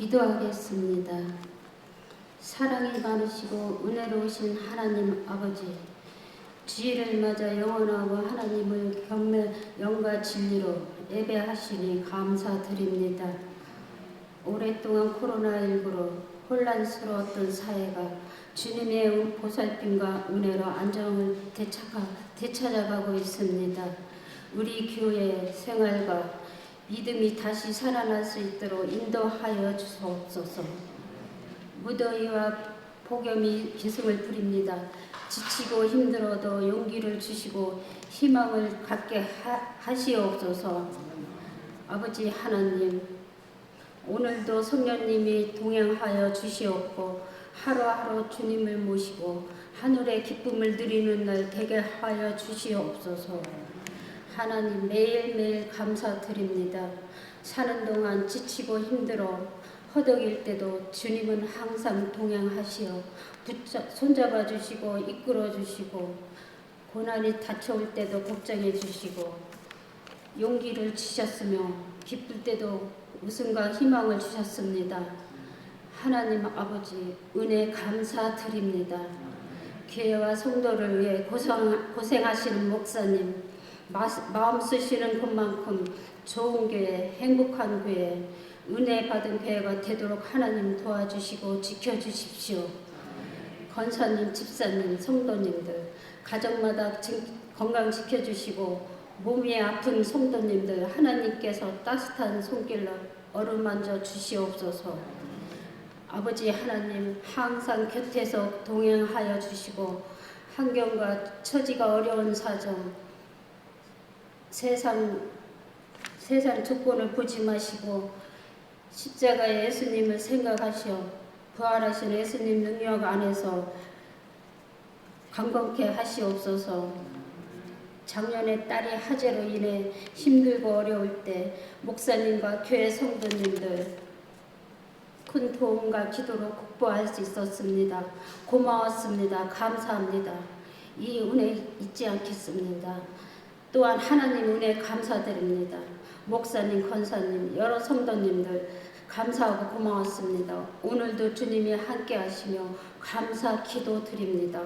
기도하겠습니다. 사랑이 많으시고 은혜로우신 하나님 아버지, 주일을 맞아 영원하고 하나님을 경매 영과 진리로 예배하시니 감사드립니다. 오랫동안 코로나19로 혼란스러웠던 사회가 주님의 보살핌과 은혜로 안정을 되찾아가고 있습니다. 우리 교회 생활과 믿음이 다시 살아날 수 있도록 인도하여 주옵소서. 무더위와 폭염이 기승을 부립니다. 지치고 힘들어도 용기를 주시고 희망을 갖게 하시옵소서. 아버지 하나님, 오늘도 성령님이 동행하여 주시옵고 하루하루 주님을 모시고 하늘의 기쁨을 누리는 날 되게 하여 주시옵소서. 하나님, 매일매일 감사드립니다. 사는 동안 지치고 힘들어 허덕일 때도 주님은 항상 동행하시어 손잡아 주시고 이끌어 주시고 고난이 닥쳐올 때도 걱정해 주시고 용기를 주셨으며 기쁠 때도 웃음과 희망을 주셨습니다. 하나님 아버지, 은혜 감사드립니다. 교회와 성도를 위해 고생하시는 목사님, 마음 쓰시는 것만큼 좋은 교회, 행복한 교회, 은혜 받은 교회가 되도록 하나님 도와주시고 지켜주십시오. 권사님, 집사님, 성도님들 가정마다 건강 지켜주시고 몸이 아픈 성도님들 하나님께서 따뜻한 손길로 어루만져 주시옵소서. 아버지 하나님, 항상 곁에서 동행하여 주시고 환경과 처지가 어려운 사정, 세상 조건을 보지 마시고 십자가의 예수님을 생각하시어 부활하신 예수님 능력 안에서 강건케 하시옵소서. 작년에 딸이 화재로 인해 힘들고 어려울 때 목사님과 교회 성도님들 큰 도움과 기도로 극복할 수 있었습니다. 고마웠습니다. 감사합니다. 이 은혜 잊지 않겠습니다. 또한 하나님 은혜 감사드립니다. 목사님, 권사님, 여러 성도님들 감사하고 고마웠습니다. 오늘도 주님이 함께 하시며 감사 기도 드립니다.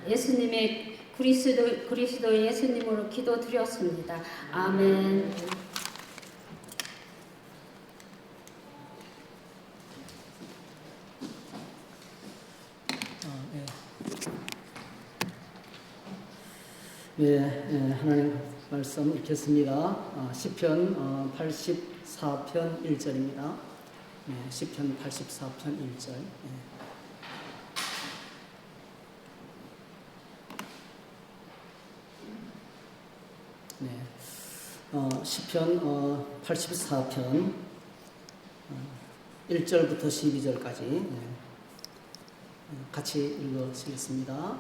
예수님의 그리스도 예수님으로 기도 드렸습니다. 아멘. 하나님 말씀 읽겠습니다. 시편 84편 1절입니다. 시편 84편 1절. 시편 84편 1절부터 12절까지 같이 읽으시겠습니다.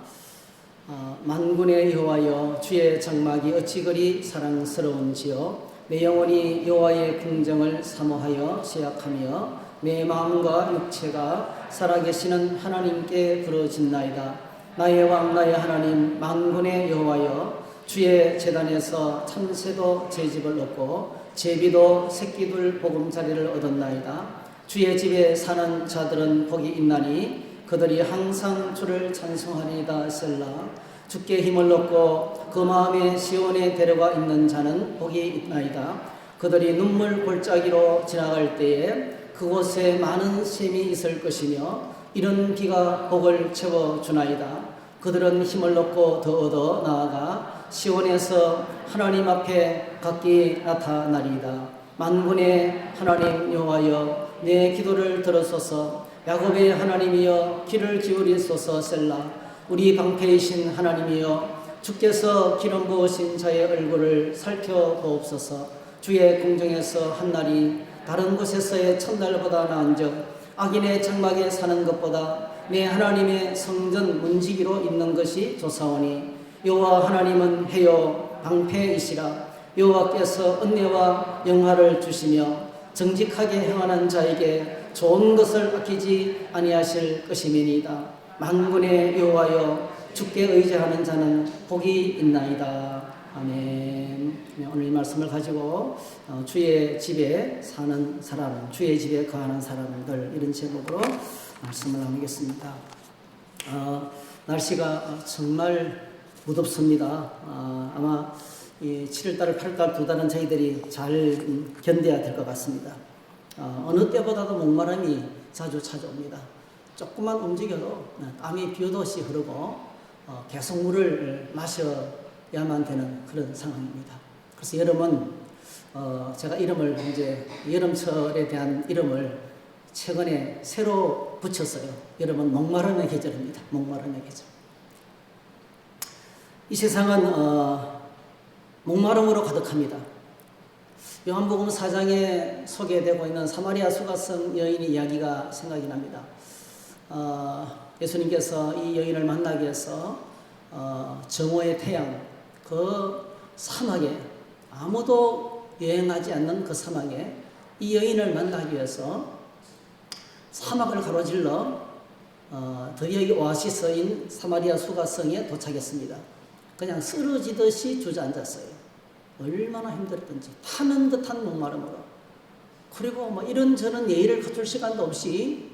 만군의 여호와여, 주의 장막이 어찌 그리 사랑스러운지요. 내 영혼이 여호와의 궁정을 사모하여 시약하며 내 마음과 육체가 살아계시는 하나님께 부르짖나이다. 나의 왕 나의 하나님, 만군의 여호와여, 주의 제단에서 참새도 제 집을 얻고 제비도 새끼들 보금자리를 얻었나이다. 주의 집에 사는 자들은 복이 있나니 그들이 항상 주를 찬송하리이다. 셀라. 주께 힘을 얻고 그 마음에 시온에 데려가 있는 자는 복이 있나이다. 그들이 눈물 골짜기로 지나갈 때에 그곳에 많은 샘이 있을 것이며 이른 비가 복을 채워주나이다. 그들은 힘을 얻고 더 얻어 나아가 시온에서 하나님 앞에 각기 나타나리이다. 만군의 하나님 여호와여, 내 기도를 들으소서. 야곱의 하나님이여, 귀를 기울이소서. 셀라. 우리 방패이신 하나님이여, 주께서 기름 부으신 자의 얼굴을 살펴보옵소서. 주의 궁정에서 한 날이 다른 곳에서의 천달보다 나은즉 악인의 장막에 사는 것보다 내 하나님의 성전 문지기로 있는 것이 좋사오니 여호와 하나님은 해요 방패이시라. 여호와께서 은혜와 영화를 주시며 정직하게 행하는 자에게 좋은 것을 아끼지 아니하실 것이니이다. 만군의 여호와여, 주께 의지하는 자는 복이 있나이다. 아멘. 오늘 이 말씀을 가지고 주의 집에 사는 사람, 주의 집에 거하는 사람들, 이런 제목으로 말씀을 나누겠습니다. 날씨가 정말 무덥습니다. 아마 이 7월달, 8월달 두 달은 저희들이 잘 견뎌야 될 것 같습니다. 어느 때보다도 목마름이 자주 찾아옵니다. 조금만 움직여도 땀이 비오듯이 흐르고 계속 물을 마셔야만 되는 그런 상황입니다. 그래서 여름은 제가 이름을 이제 여름철에 대한 이름을 최근에 새로 붙였어요. 여름은 목마름의 계절입니다. 목마름의 계절. 이 세상은 목마름으로 가득합니다. 요한복음 4장에 소개되고 있는 사마리아 수가성 여인의 이야기가 생각이 납니다. 예수님께서 이 여인을 만나기 위해서 정오의 태양, 그 사막에, 아무도 여행하지 않는 그 사막에 이 여인을 만나기 위해서 사막을 가로질러 드디어 이 오아시스인 사마리아 수가성에 도착했습니다. 그냥 쓰러지듯이 주저앉았어요. 얼마나 힘들었던지, 타는 듯한 목마름으로. 그리고 뭐 이런저런 예의를 갖출 시간도 없이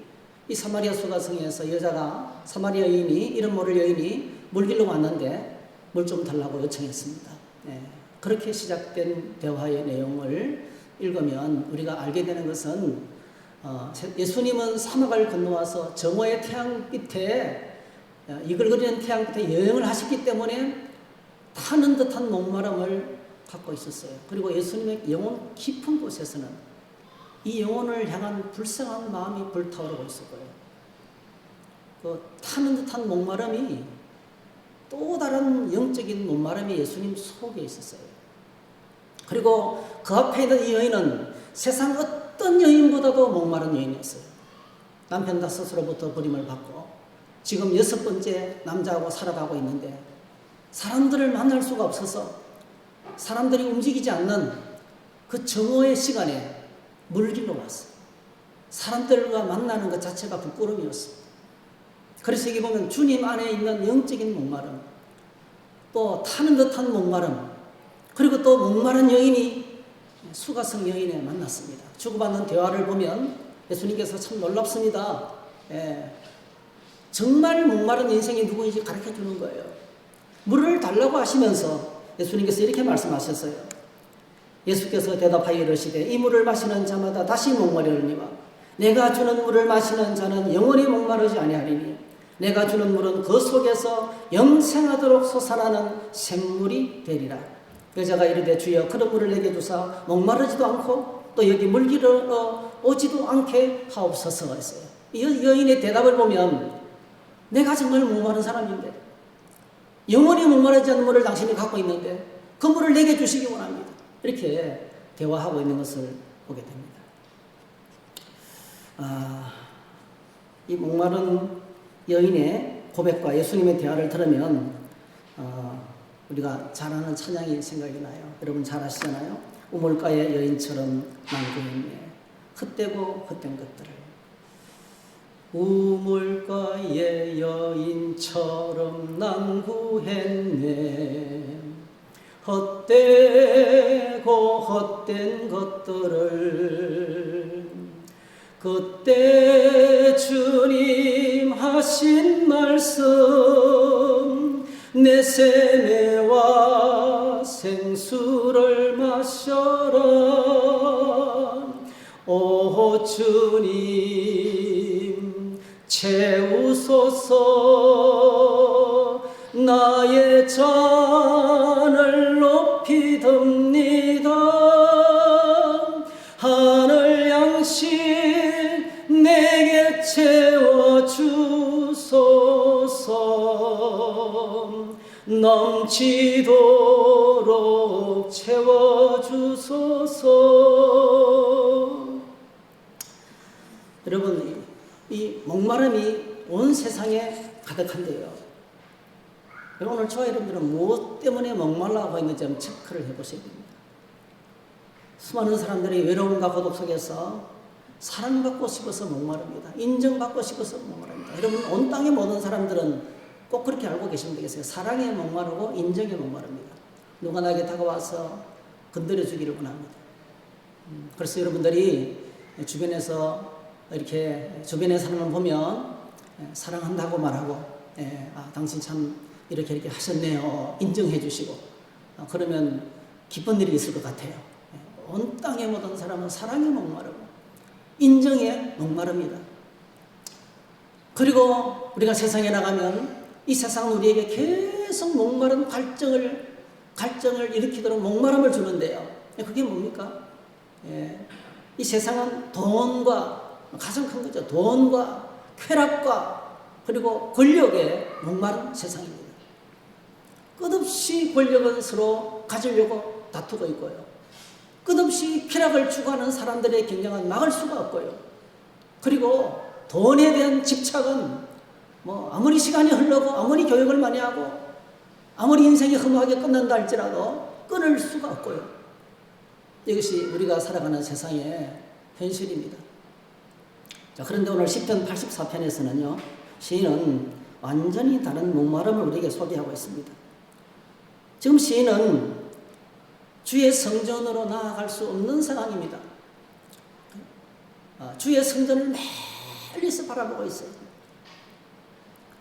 이 사마리아 수가성에서 여자가, 사마리아 여인이, 이름 모를 여인이 물 길러 왔는데 물 좀 달라고 요청했습니다. 네. 그렇게 시작된 대화의 내용을 읽으면 우리가 알게 되는 것은 예수님은 사막을 건너와서 정오의 태양빛에, 이글거리는 태양빛에 여행을 하셨기 때문에 타는 듯한 목마름을 갖고 있었어요. 그리고 예수님의 영혼 깊은 곳에서는 이 영혼을 향한 불쌍한 마음이 불타오르고 있었고요. 그 타는 듯한 목마름이 또 다른 영적인 목마름이 예수님 속에 있었어요. 그리고 그 앞에 있는 이 여인은 세상 어떤 여인보다도 목마른 여인이었어요. 남편 다섯으로부터 버림을 받고 지금 6번째 남자하고 살아가고 있는데 사람들을 만날 수가 없어서 사람들이 움직이지 않는 그 정오의 시간에 물길로 왔어요. 사람들과 만나는 것 자체가 부끄러움이었습니다. 그래서 여기 보면 주님 안에 있는 영적인 목마름, 또 타는 듯한 목마름, 그리고 또 목마른 여인이 수가성 여인에 만났습니다. 주고받는 대화를 보면 예수님께서 참 놀랍습니다. 정말 목마른 인생이 누구인지 가르쳐 주는 거예요. 물을 달라고 하시면서 예수님께서 이렇게 말씀하셨어요. 예수께서 대답하여 이르시되 이 물을 마시는 자마다 다시 목마르니와 내가 주는 물을 마시는 자는 영원히 목마르지 아니하리니 내가 주는 물은 그 속에서 영생하도록 솟아나는 생물이 되리라. 여자가 이르되 주여 그런 물을 내게 주사 목마르지도 않고 또 여기 물기러 오지도 않게 하옵소서 했어요. 이 여인의 대답을 보면 내가 정말 목마른 사람인데 영원히 목마르지 않는 물을 당신이 갖고 있는데 그 물을 내게 주시기 원합니다. 이렇게 대화하고 있는 것을 보게 됩니다. 이 목마른 여인의 고백과 예수님의 대화를 들으면 우리가 잘 아는 찬양이 생각이 나요. 여러분 잘 아시잖아요. 우물가의 여인처럼 난구했네. 헛되고 헛된 것들을. 우물가의 여인처럼 난구했네. 헛되고 헛된 것들을. 그때 주님 하신 말씀 내 세매와 생수를 마셔라. 오 주님 채우소서. 나의 잔을 높이 듭니다. 하늘 양식 내게 채워주소서. 넘치도록 채워주소서. 여러분, 이 목마름이 온 세상에 가득한데요. 오늘 저와 여러분들은 무엇 때문에 목말라하고 있는지 한번 체크를 해보셔야 됩니다. 수많은 사람들이 외로움과 고독 속에서 사랑받고 싶어서 목마릅니다. 인정받고 싶어서 목마릅니다. 여러분, 온 땅의 모든 사람들은 꼭 그렇게 알고 계시면 되겠어요. 사랑에 목마르고 인정에 목마릅니다. 누가 나에게 다가와서 건드려 주기를 원합니다. 그래서 여러분들이 주변에서 이렇게 주변의 사람을 보면 사랑한다고 말하고 당신 참 이렇게 하셨네요 인정해 주시고 그러면 기쁜 일이 있을 것 같아요. 온 땅의 모든 사람은 사랑에 목마르고 인정에 목마릅니다. 그리고 우리가 세상에 나가면 이 세상은 우리에게 계속 목마른 갈증을 일으키도록 목마름을 주는데요. 그게 뭡니까? 이 세상은 돈과 가장 큰 거죠. 돈과 쾌락과 그리고 권력에 목마른 세상입니다. 끝없이 권력은 서로 가지려고 다투고 있고요. 끝없이 쾌락을 추구하는 사람들의 경쟁은 막을 수가 없고요. 그리고 돈에 대한 집착은 아무리 시간이 흘러고 아무리 교육을 많이 하고 아무리 인생이 허무하게 끝난다 할지라도 끊을 수가 없고요. 이것이 우리가 살아가는 세상의 현실입니다. 자, 그런데 오늘 시편 84편에서는요. 시인은 완전히 다른 목마름을 우리에게 소개하고 있습니다. 지금 시인은 주의 성전으로 나아갈 수 없는 상황입니다. 주의 성전을 멀리서 바라보고 있어요.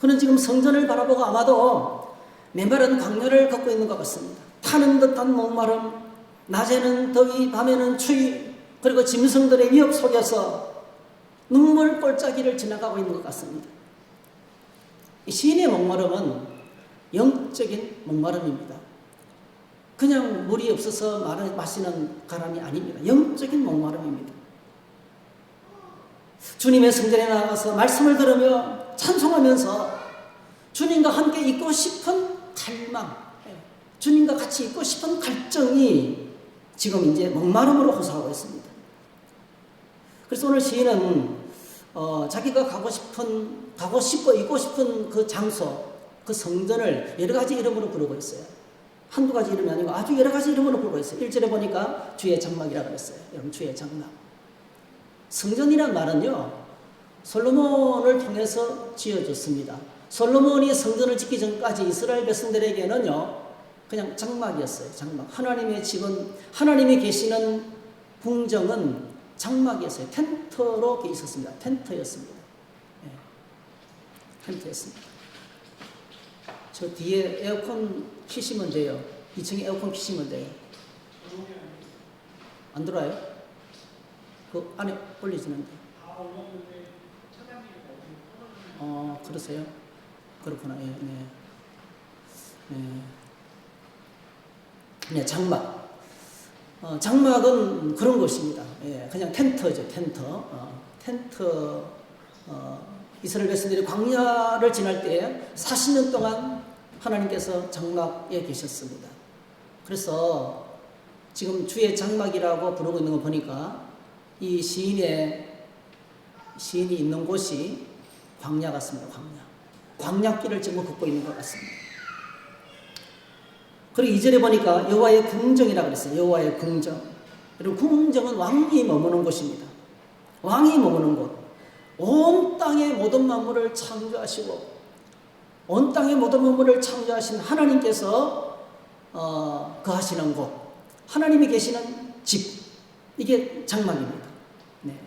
그는 지금 성전을 바라보고 아마도 메마른 광야를 걷고 있는 것 같습니다. 타는 듯한 목마름, 낮에는 더위, 밤에는 추위, 그리고 짐승들의 위협 속에서 눈물 골짜기를 지나가고 있는 것 같습니다. 이 시인의 목마름은 영적인 목마름입니다. 그냥 물이 없어서 마시는 가람이 아닙니다. 영적인 목마름입니다. 주님의 성전에 나가서 말씀을 들으며 찬송하면서 주님과 함께 있고 싶은 갈망, 주님과 같이 있고 싶은 갈증이 지금 이제 목마름으로 호소하고 있습니다. 그래서 오늘 시인은 자기가 가고 싶고 있고 싶은 그 장소, 그 성전을 여러 가지 이름으로 부르고 있어요. 한두 가지 이름이 아니고 아주 여러 가지 이름으로 부르고 있어요. 1절에 보니까 주의 장막이라고 그랬어요. 여러분, 주의 장막. 성전이란 말은요, 솔로몬을 통해서 지어졌습니다. 솔로몬이 성전을 짓기 전까지 이스라엘 백성들에게는요, 그냥 장막이었어요. 장막. 하나님의 집은, 하나님이 계시는 궁정은 장막이었어요. 텐트로 돼 있었습니다. 텐트였습니다. 텐트였습니다. 저 뒤에 에어컨 키시면 돼요. 2층에 에어컨 키시면 돼요. 안 들어와요? 그 안에 올리시는데. 그러세요? 그렇구나. 네, 장막. 장막은 그런 것입니다. 그냥 텐트죠, 텐트. 이스라엘 백성들이 광야를 지날 때에 40년 동안 하나님께서 장막에 계셨습니다. 그래서 지금 주의 장막이라고 부르고 있는 거 보니까 이 시인이 있는 곳이 광야 같습니다. 광야길을 지금 걷고 있는 것 같습니다. 그리고 2절에 보니까 여호와의 궁정이라고 그랬어요. 여호와의 궁정. 그리고 궁정은 왕이 머무는 곳입니다. 왕이 머무는 곳. 온 땅의 모든 만물을 창조하시고 온 땅의 모든 만물을 창조하신 하나님께서 거하시는 곳, 하나님이 계시는 집, 이게 장막입니다. 네.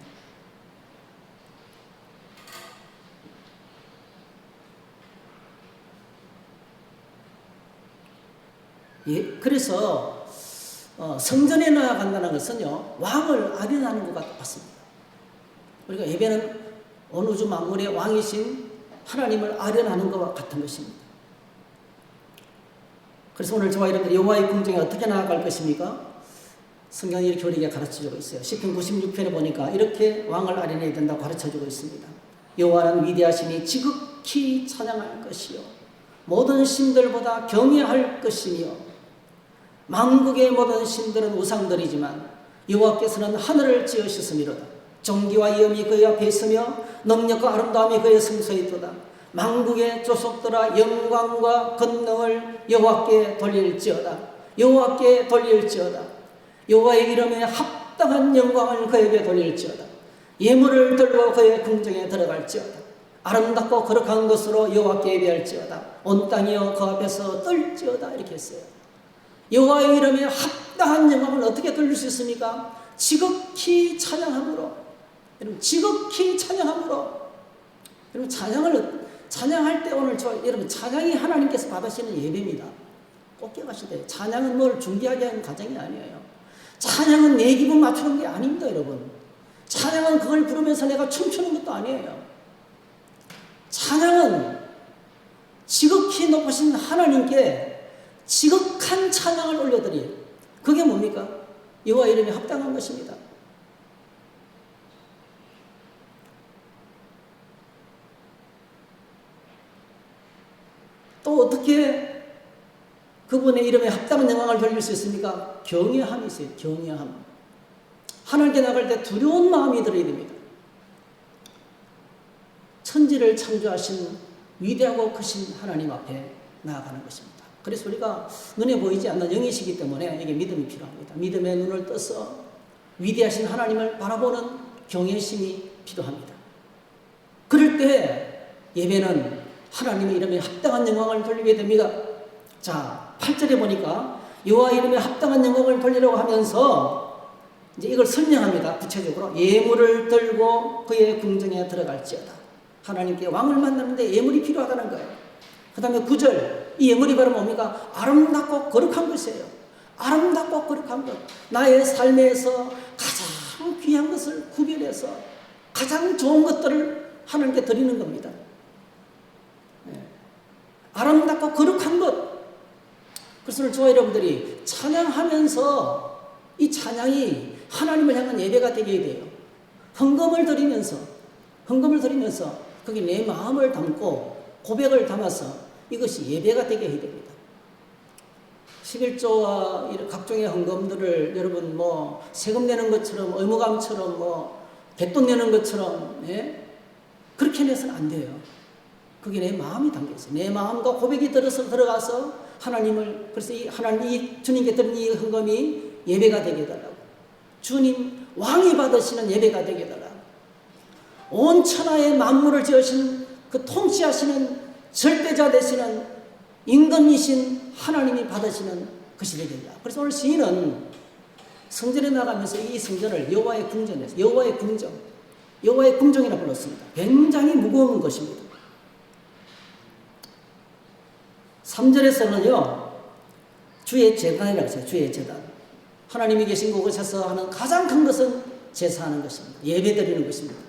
그래서 성전에 나아간다는 것은요, 왕을 아련하는 것 같습니다. 우리가 예배는 온 우주 만물의 왕이신 하나님을 아련하는 것과 같은 것입니다. 그래서 오늘 저와 여러분들 여호와의 궁정에 어떻게 나아갈 것입니까? 성경이 이렇게 우리에게 가르쳐주고 있어요. 시편 96편에 보니까 이렇게 왕을 아련해야 된다고 가르쳐주고 있습니다. 여호와는 위대하시니 지극히 찬양할 것이요 모든 신들보다 경외할 것이며 만국의 모든 신들은 우상들이지만 여호와께서는 하늘을 지으셨음이로다. 존귀와 위엄이 그의 앞에 있으며 능력과 아름다움이 그의 성소에 있도다. 만국의 조속들아 영광과 권능을 여호와께 돌릴지어다. 여호와께 돌릴지어다. 여호와의 이름에 합당한 영광을 그에게 돌릴지어다. 예물을 들고 그의 궁정에 들어갈지어다. 아름답고 거룩한 것으로 여호와께 예배할지어다. 온 땅이여 그 앞에서 떨지어다. 이렇게 했어요. 여호와의 이름에 합당한 영광을 어떻게 돌릴 수 있습니까? 지극히 찬양함으로. 여러분, 지극히 찬양함으로. 여러분, 찬양할 때 오늘 여러분, 찬양이 하나님께서 받으시는 예배입니다. 꼭 기억하셔야 돼요. 찬양은 뭘 준비하게 하는 과정이 아니에요. 찬양은 내 기분 맞추는 게 아닙니다, 여러분. 찬양은 그걸 부르면서 내가 춤추는 것도 아니에요. 찬양은 지극히 높으신 하나님께 지극한 찬양을 올려드려요. 그게 뭡니까? 여호와 이름에 합당한 것입니다. 또 어떻게 그분의 이름에 합당한 영광을 돌릴 수 있습니까? 경외함이 있어요. 경외함. 하나님께 나갈 때 두려운 마음이 들어야 됩니다. 천지를 창조하신 위대하고 크신 하나님 앞에 나아가는 것입니다. 그래서 우리가 눈에 보이지 않는 영이시기 때문에 이게 믿음이 필요합니다. 믿음의 눈을 떠서 위대하신 하나님을 바라보는 경외심이 필요합니다. 그럴 때 예배는 하나님의 이름에 합당한 영광을 돌리게 됩니다. 자, 8절에 보니까 여호와 이름에 합당한 영광을 돌리려고 하면서 이제 이걸 설명합니다. 구체적으로 예물을 들고 그의 궁정에 들어갈지어다. 하나님께 왕을 만나는데 예물이 필요하다는 거예요. 그 다음에 9절, 이 예물이 바로 뭡니까? 아름답고 거룩한 것이에요. 아름답고 거룩한 것. 나의 삶에서 가장 귀한 것을 구별해서 가장 좋은 것들을 하나님께 드리는 겁니다. 아름답고 거룩한 것. 그래서 오늘 저와 여러분들이 찬양하면서 이 찬양이 하나님을 향한 예배가 되게 돼요. 헌금을 드리면서 거기 내 마음을 담고 고백을 담아서 이것이 예배가 되게 해야 됩니다. 11조와 각종의 헌금들을 여러분 뭐 세금 내는 것처럼 의무감처럼 뭐 갯돈 내는 것처럼 그렇게 내서는 안 돼요. 그게 내 마음이 담겨있어요. 내 마음과 고백이 들어가서 하나님을, 그래서 이 주님께 드린 이 헌금이 예배가 되게 해달라고. 주님 왕이 받으시는 예배가 되게 해달라고. 온 천하의 만물을 지으신 그 통치하시는 절대자 되시는 임금이신 하나님이 받으시는 것이 되게 해달라고. 그래서 오늘 시인은 성전에 나가면서 이 성전을 여호와의 궁전에서 여호와의 궁정이라 불렀습니다. 굉장히 무거운 것입니다. 3절에서는요, 주의 제단이라고 했어요. 주의 제단. 하나님이 계신 곳에서 하는 가장 큰 것은 제사하는 것입니다. 예배 드리는 것입니다.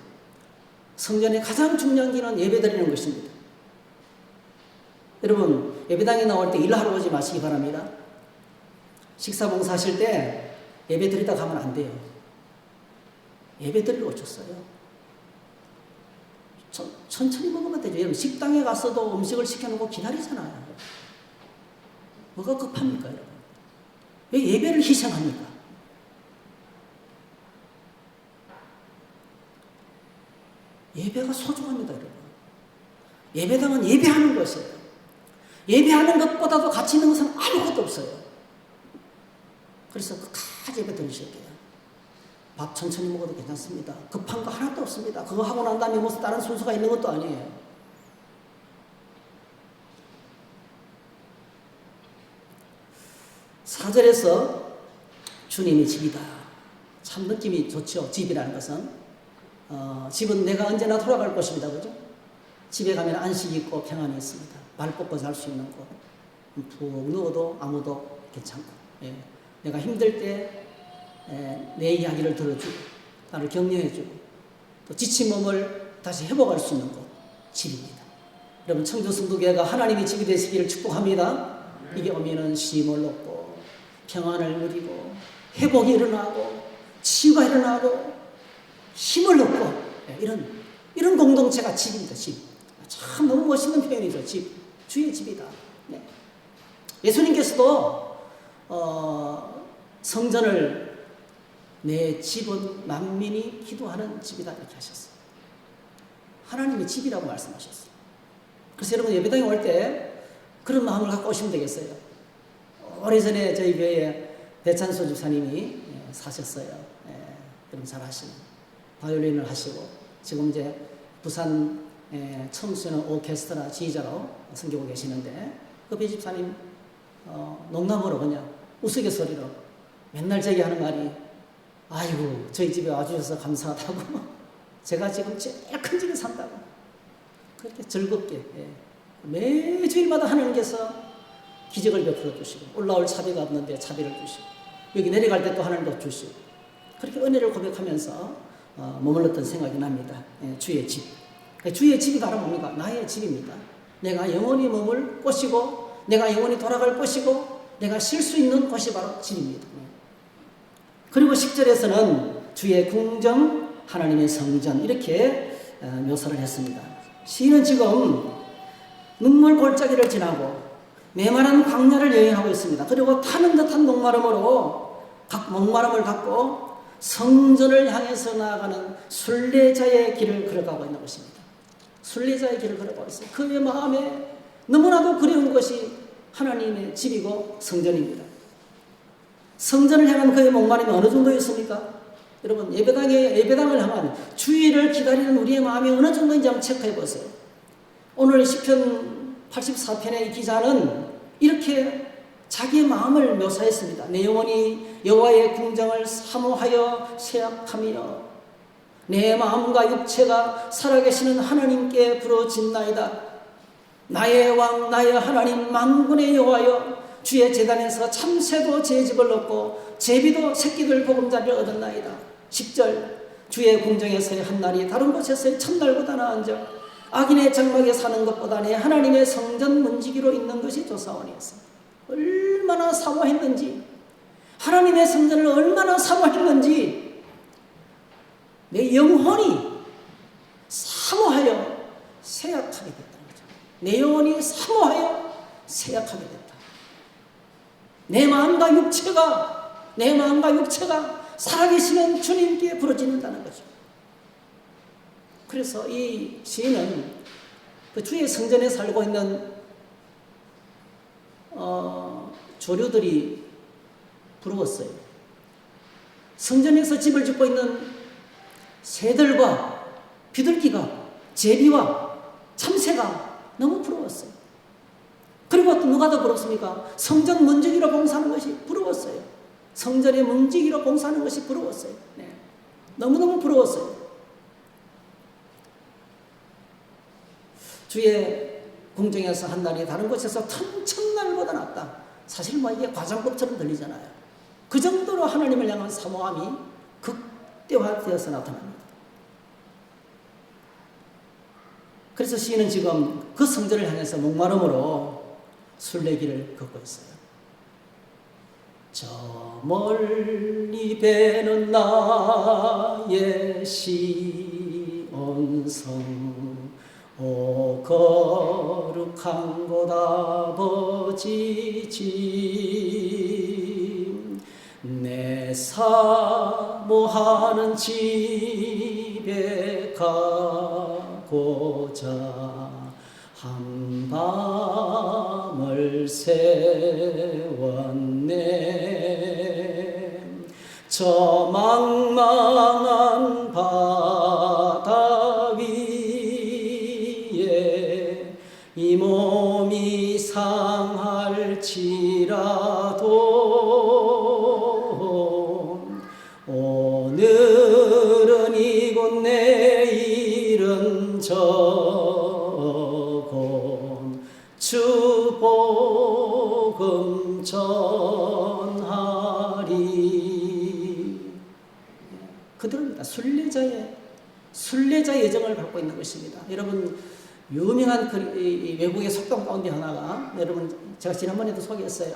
성전의 가장 중요한 기는 예배 드리는 것입니다. 여러분, 예배당에 나올 때 일하러 오지 마시기 바랍니다. 식사 봉사하실 때 예배 드리다 가면 안 돼요. 예배 드리러 오셨어요. 천천히 먹으면 되죠. 여러분, 식당에 가서도 음식을 시켜놓고 기다리잖아요. 뭐가 급합니까, 여러분? 왜 예배를 희생합니까? 예배가 소중합니다, 여러분. 예배당은 예배하는 것이에요. 예배하는 것보다도 가치 있는 것은 아무것도 없어요. 그래서 끝까지 예배 드리셔야 돼요. 밥 천천히 먹어도 괜찮습니다. 급한 거 하나도 없습니다. 그거 하고 난 다음에 무슨 다른 순서가 있는 것도 아니에요. 사절에서 주님이 집이다. 참 느낌이 좋죠. 집이라는 것은. 집은 내가 언제나 돌아갈 곳입니다. 그죠? 집에 가면 안식이 있고 평안이 있습니다. 발 뻗고 잘 수 있는 곳. 푹 누워도 아무도 괜찮고. 예. 내가 힘들 때 내 이야기를 들어주고 나를 격려해주고 또 지친 몸을 다시 회복할 수 있는 곳. 집입니다. 여러분, 청주성도교회가 하나님의 집이 되시기를 축복합니다. 이게 오면은 쉼을 얻고 평안을 누리고 회복이 일어나고 치유가 일어나고 힘을 얻고 이런 공동체가 집입니다. 집. 참 너무 멋있는 표현이죠. 집. 주의 집이다. 네. 예수님께서도 성전을 내 집은 만민이 기도하는 집이다 이렇게 하셨어요. 하나님의 집이라고 말씀하셨어요. 그래서 여러분 예배당에 올 때 그런 마음을 갖고 오시면 되겠어요. 오래전에 저희 교회에 배찬수 집사님이 사셨어요. 여러분 잘 아시는 바이올린을 하시고 지금 이제 부산 청소년 오케스트라 지휘자로 섬기고 계시는데 그 배 집사님 농담으로 그냥 우스갯소리로 맨날 제게 하는 말이 아이고 저희 집에 와주셔서 감사하다고 제가 지금 제일 큰 집에 산다고 그렇게 즐겁게 매주일마다 하나님께서 기적을 베풀어 주시고 올라올 차비가 없는데 차비를 주시고 여기 내려갈 때 또 하나님도 주시고 그렇게 은혜를 고백하면서 머물렀던 생각이 납니다. 주의 집. 주의 집이 바로 뭡니까? 나의 집입니다. 내가 영원히 머물 곳이고 내가 영원히 돌아갈 곳이고 내가 쉴 수 있는 곳이 바로 집입니다. 그리고 10절에서는 주의 궁정 하나님의 성전 이렇게 묘사를 했습니다. 시인은 지금 눈물 골짜기를 지나고 메마른 광야를 여행하고 있습니다. 그리고 타는 듯한 목마름을 갖고 성전을 향해서 나아가는 순례자의 길을 걸어가고 있는 것입니다. 순례자의 길을 걸어가고 있어요. 그의 마음에 너무나도 그리운 것이 하나님의 집이고 성전입니다. 성전을 향한 그의 목마름이 어느 정도였습니까? 여러분 예배당을 향한 주일을 기다리는 우리의 마음이 어느 정도인지 한번 체크해 보세요. 오늘 시편 84편의 이 기자는 이렇게 자기의 마음을 묘사했습니다. 내 영혼이 여호와의 궁정을 사모하여 세약하며 내 마음과 육체가 살아계시는 하나님께 부르짖나이다. 나의 왕 나의 하나님 만군의 여호와여 주의 제단에서 참새도 제 집을 얻고 제비도 새끼들 보금자리를 얻었나이다. 10절 주의 궁정에서의 한날이 다른 곳에서의 첫날보다 나은즉 악인의 장막에 사는 것보다 내 하나님의 성전 문지기로 있는 것이 좋사오니였어. 얼마나 사모했는지 하나님의 성전을 얼마나 사모했는지 내 영혼이 사모하여 세약하게 됐다는 거죠. 내 영혼이 사모하여 세약하게 됐다. 내 마음과 육체가 살아계시는 주님께 부르짖는다는 거죠. 그래서 이 시인은 그 주의 성전에 살고 있는 조류들이 부러웠어요. 성전에서 집을 짓고 있는 새들과 비둘기가 제비와 참새가 너무 부러웠어요. 그리고 또 누가 더 부럽습니까? 성전 문지기로 봉사하는 것이 부러웠어요. 성전의 문지기로 봉사하는 것이 부러웠어요. 너무너무 부러웠어요. 주의 궁정에서 한 날이 다른 곳에서 천날보다 낫다. 사실 이게 과장법처럼 들리잖아요. 그 정도로 하나님을 향한 사모함이 극대화되어서 나타납니다. 그래서 시인은 지금 그 성전을 향해서 목마름으로 순례길을 걷고 있어요. 저 멀리 배는 나의 시온성 오 거룩한 곳 아버지 집 내 사모하는 집에 가고자 한밤을 세웠네. 저 망망한 바다 위에 이 몸이 상할지라도 오늘은 이곳 내일은 저곳 주 복음 전하리. 그들은 순례자의 여정을 갖고 있는 것입니다. 여러분 유명한 외국의 속담 가운데 하나가 여러분 제가 지난번에도 소개했어요.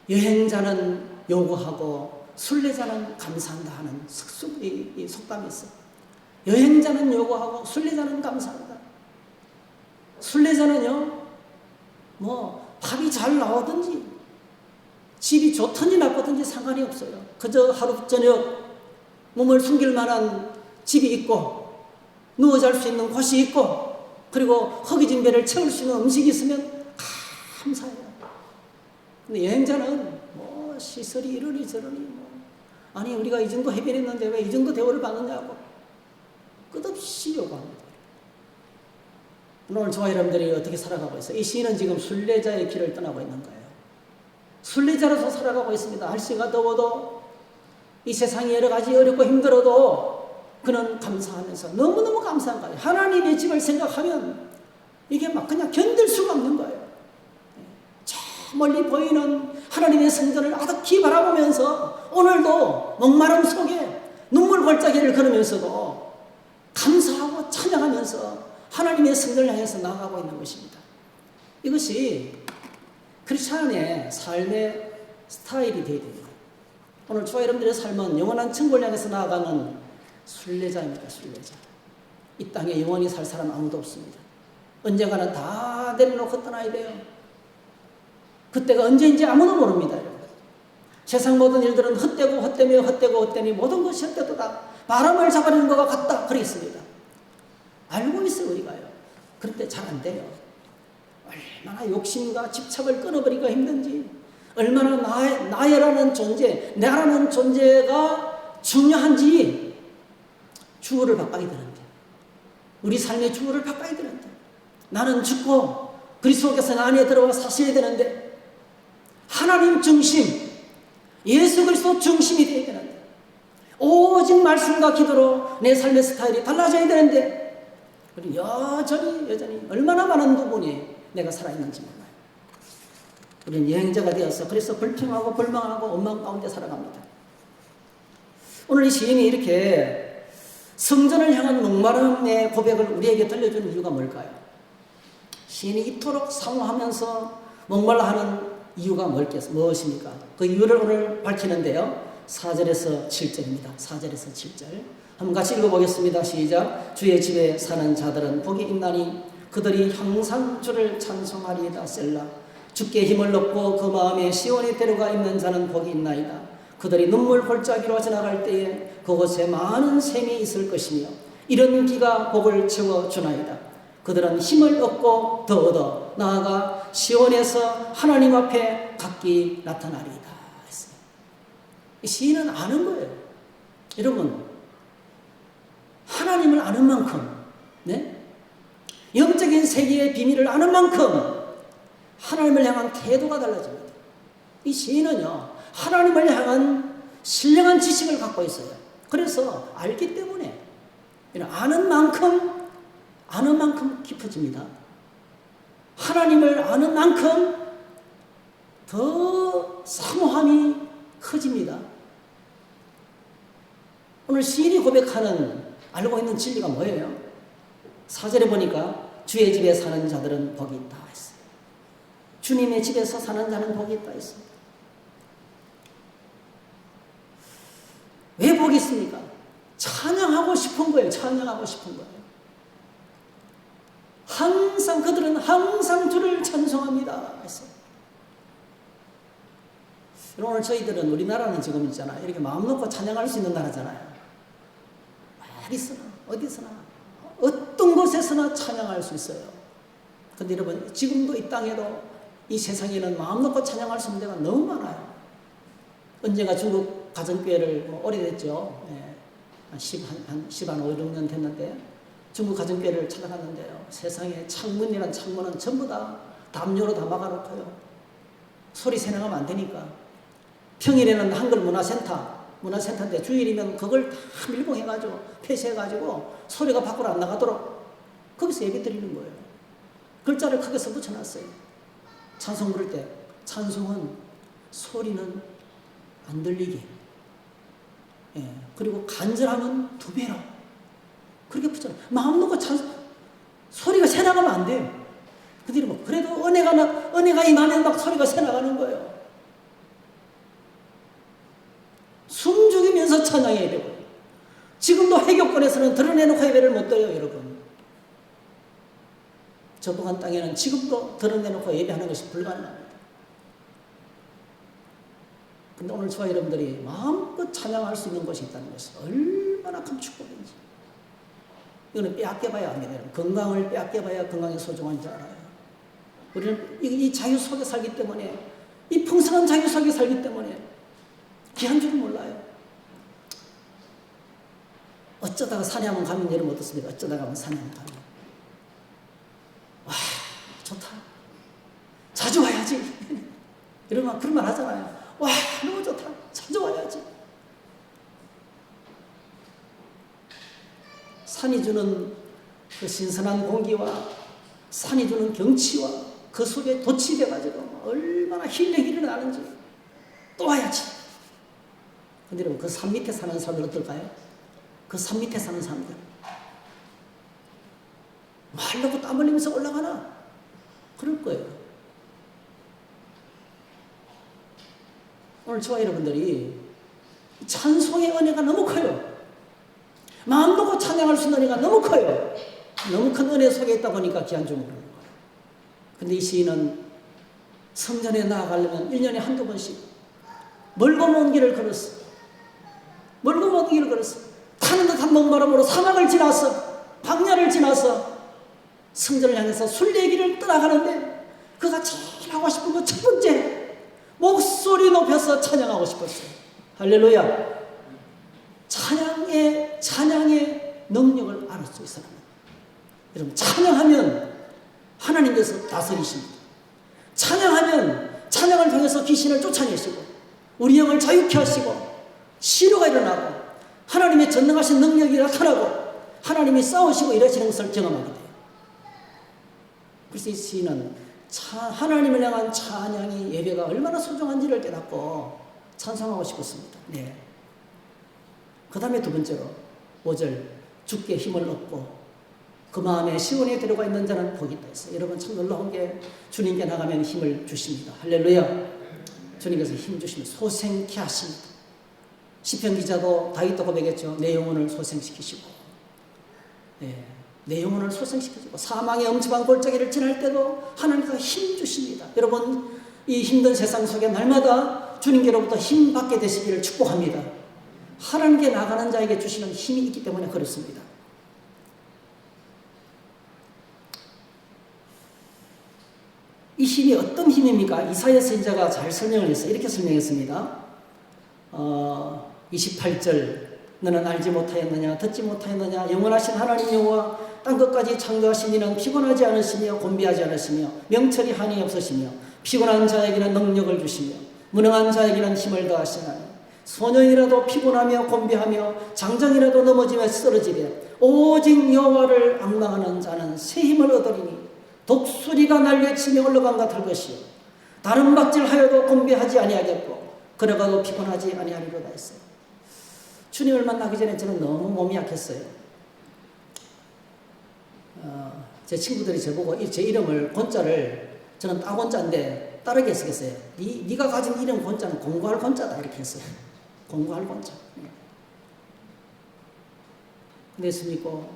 여행자는 요구하고 순례자는 감사한다 하는 이 속담이 있어요. 여행자는 요구하고 순례자는 감사한다. 순례자는요 밥이 잘 나오든지 집이 좋든지 나쁘든지 상관이 없어요. 그저 하루 저녁 몸을 숨길 만한 집이 있고 누워 잘 수 있는 곳이 있고 그리고 허기진 배를 채울 수 있는 음식이 있으면 감사해요. 근데 여행자는 시설이 이러니 저러니 아니 우리가 이 정도 해변했는데 왜 이 정도 대우를 받느냐고 끝없이 요구합니다. 오늘 저와 여러분들이 어떻게 살아가고 있어요? 이 시인은 지금 순례자의 길을 떠나고 있는 거예요. 순례자로서 살아가고 있습니다. 날씨가 더워도 이 세상이 여러 가지 어렵고 힘들어도 그는 감사하면서 너무너무 감사한 거예요. 하나님의 집을 생각하면 이게 막 그냥 견딜 수가 없는 거예요. 저 멀리 보이는 하나님의 성전을 아득히 바라보면서 오늘도 목마름 속에 눈물 골짜기를 걸으면서도 감사하고 찬양하면서 하나님의 성전을 향해서 나아가고 있는 것입니다. 이것이 크리스찬의 삶의 스타일이 되어야 됩니다. 오늘 저와 여러분들의 삶은 영원한 천국을 향해서 나아가는 순례자입니다. 순례자. 이 땅에 영원히 살 사람 아무도 없습니다. 언젠가는 다 내려놓고 떠나야 돼요. 그때가 언제인지 아무도 모릅니다. 여러분. 세상 모든 일들은 헛되고 헛되며 헛되고 헛되니 모든 것이 헛되도다. 바람을 잡아내는 것과 같다. 그러겠습니다. 알고 있어요, 우리가요. 그런데 잘 안 돼요. 얼마나 욕심과 집착을 끊어버리기가 힘든지, 얼마나 나라는 존재, 나라는 존재가 중요한지 주어를 바꿔야 되는데, 우리 삶의 주어를 바꿔야 되는데, 나는 죽고 그리스도께서 나 안에 들어와 사셔야 되는데, 하나님 중심, 예수 그리스도 중심이 되어야 되는데, 오직 말씀과 기도로 내 삶의 스타일이 달라져야 되는데, 우리 여전히 얼마나 많은 부분이 내가 살아있는지 몰라요. 우리는 여행자가 되어서 그래서 불평하고 불망하고 원망 가운데 살아갑니다. 오늘 이 시인이 이렇게 성전을 향한 목마름의 고백을 우리에게 들려주는 이유가 뭘까요? 시인이 이토록 사모하면서 목말라하는 이유가 무엇입니까? 그 이유를 오늘 밝히는데요. 4절에서 7절입니다. 4절에서 7절 한번 같이 읽어보겠습니다. 시작. 주의 집에 사는 자들은 복이 있나니 그들이 항상 주를 찬송하리이다. 셀라. 주께 힘을 얻고 그 마음에 시온에 데려가 있는 자는 복이 있나이다. 그들이 눈물 골짜기로 지나갈 때에 그곳에 많은 샘이 있을 것이며 이런 기가 복을 채워주나이다. 그들은 힘을 얻고 더 얻어 나아가 시온에서 하나님 앞에 각기 나타나리이다. 했어요. 이 시인은 아는 거예요. 여러분, 하나님을 아는 만큼, 네? 영적인 세계의 비밀을 아는 만큼 하나님을 향한 태도가 달라집니다. 이 시인은요, 하나님을 향한 신령한 지식을 갖고 있어요. 그래서 알기 때문에 아는 만큼 깊어집니다. 하나님을 아는 만큼 더 사모함이 커집니다. 오늘 시인이 고백하는 알고 있는 진리가 뭐예요? 4절에 보니까 주의 집에 사는 자들은 복이 있다 했어요. 주님의 집에서 사는 자는 복이 있다 했습니다. 왜 복이 있습니까? 찬양하고 싶은 거예요. 찬양하고 싶은 거예요. 그들은 항상 주를 찬송합니다 했어요. 오늘 저희들은 우리나라는 지금 있잖아요. 이렇게 마음 놓고 찬양할 수 있는 나라잖아요. 어디서나 어떤 곳에서나 찬양할 수 있어요. 근데 여러분, 지금도 이 땅에도 이 세상에는 마음 놓고 찬양할 수 있는 데가 너무 많아요. 언젠가 중국 가정교회를 오래됐죠. 네. 한 5, 6년 됐는데 중국 가정교회를 찾아갔는데요. 세상에 창문이란 창문은 전부 다 담요로 다 막아놓고요. 소리 새나가면 안 되니까. 평일에는 한글 문화센터인데 주일이면 그걸 다 밀봉해가지고 폐쇄해가지고 소리가 밖으로 안 나가도록 거기서 예배 드리는 거예요. 글자를 크게 써 붙여놨어요. 찬송 부를 때 찬송은 소리는 안 들리게, 그리고 간절하면 2배로 그렇게 붙여놔. 마음 놓고 소리가 새나가면 안 돼요. 그들이 그래도 은혜가 임하면 막 소리가 새나가는 거예요. 숨 죽이면서 찬양해야 되고, 지금도 해교권에서는 드러내놓고 예배를 못 드려요, 여러분. 저동한 땅에는 지금도 드러내놓고 예배하는 것이 불가능합니다. 근데 오늘 저와 여러분들이 마음껏 찬양할 수 있는 곳이 있다는 것은 얼마나 큰 축복인지. 이거는 빼앗겨봐야 합니다. 건강을 빼앗겨봐야 건강이 소중한 줄 알아요. 우리는 이 자유 속에 살기 때문에, 이 풍성한 자유 속에 살기 때문에 귀한 줄을 몰라요. 어쩌다가 산에 한번 가면 여러분 어떻습니까? 어쩌다가 한번 산에 한번 가면 와, 좋다. 자주 와야지. 이런 그런 말 하잖아요. 와, 너무 좋다. 찾아와야지. 산이 주는 그 신선한 공기와 산이 주는 경치와 그 속에 도취돼가지고 얼마나 힐링이 일어나는지 또 와야지. 근데 여러분, 그 산 밑에 사는 사람들 어떨까요? 그 산 밑에 사는 사람들 말라고 땀 흘리면서 올라가나? 그럴 거예요. 오늘 저와 여러분들이 찬송의 은혜가 너무 커요. 마음 놓고 찬양할 수 있는 은혜가 너무 커요. 너무 큰 은혜 속에 있다 보니까 귀한 줄 모르는 거예요. 근데 이 시인은 성전에 나아가려면 1년에 한두 번씩 멀고 먼 길을 걸었어. 멀고 먼 길을 걸었어. 타는 듯한 목마름으로 사막을 지나서 광야를 지나서 성전을 향해서 순례의 길을 떠나가는데 그가 제일 하고 싶은 거 첫 번째 목소리 높여서 찬양하고 싶었어요. 할렐루야. 찬양의 능력을 알았죠, 이 사람은. 여러분, 찬양하면 하나님께서 다스리십니다. 찬양하면 찬양을 통해서 귀신을 쫓아내시고 우리 영을 자유케 하시고 치료가 일어나고 하나님의 전능하신 능력이 나타나고 하나님이 싸우시고 이러시는 것을 경험하게 돼요. 그래서 이 시인은 하나님을 향한 찬양이 예배가 얼마나 소중한지를 깨닫고 찬송하고 싶었습니다. 네. 그 다음에 두 번째로 5절 주께 힘을 얻고 그 마음에 시온에 들어가 있는 자는 복이 있다 했어요. 여러분, 참 놀라운 게 주님께 나가면 힘을 주십니다. 할렐루야. 주님께서 힘 주시면 소생케 하십니다. 시편 기자도 다윗도 고백했죠. 내 영혼을 소생시키시고, 네, 내 영혼을 소생시키시고 사망의 엄침한 골짜기를 지날 때도 하나님께서 힘 주십니다. 여러분, 이 힘든 세상 속에 날마다 주님께로부터 힘 받게 되시기를 축복합니다. 하나님께 나가는 자에게 주시는 힘이 있기 때문에 그렇습니다. 이 힘이 어떤 힘입니까? 이사야 선지자가 잘 설명을 했어요. 이렇게 설명했습니다. 28절 너는 알지 못하였느냐 듣지 못하였느냐 영원하신 하나님 여호와 땅끝까지 창조하신 이는 피곤하지 않으시며 곤비하지 않으시며 명철이 한이 없으시며 피곤한 자에게는 능력을 주시며 무능한 자에게는 힘을 더하시나니 소년이라도 피곤하며 곤비하며 장정이라도 넘어지며 쓰러지되 오직 여호와를 앙망하는 자는 새 힘을 얻으리니 독수리가 날개치며 올라간 같을 것이요 다른 박질하여도 곤비하지 아니하겠고 걸어가도 피곤하지 아니하리로다 했어요. 주님을 만나기 전에 저는 너무 몸이 약했어요. 제 친구들이 저보고 제 이름을 권자를 저는 따권자인데 다르게 쓰겠어요. 네가 가진 이름 권자는 공부할 권자다 이렇게 했어요. 공부할 권자. 근데 예수 믿고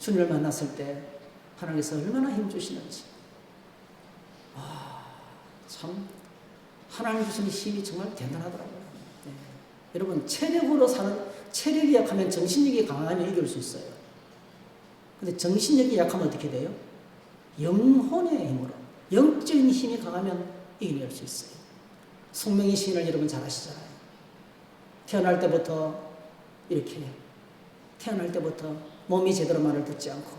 주님을 만났을 때 하나님께서 얼마나 힘주시는지 참 하나님 주시는 힘이 정말 대단하더라고요. 네. 여러분, 체력이 약하면 정신력이 강하면 이길 수 있어요. 근데 정신력이 약하면 어떻게 돼요? 영혼의 힘으로 영적인 힘이 강하면 이겨낼 수 있어요. 송명희 시인을 여러분 잘 아시잖아요. 태어날 때부터 이렇게 태어날 때부터 몸이 제대로 말을 듣지 않고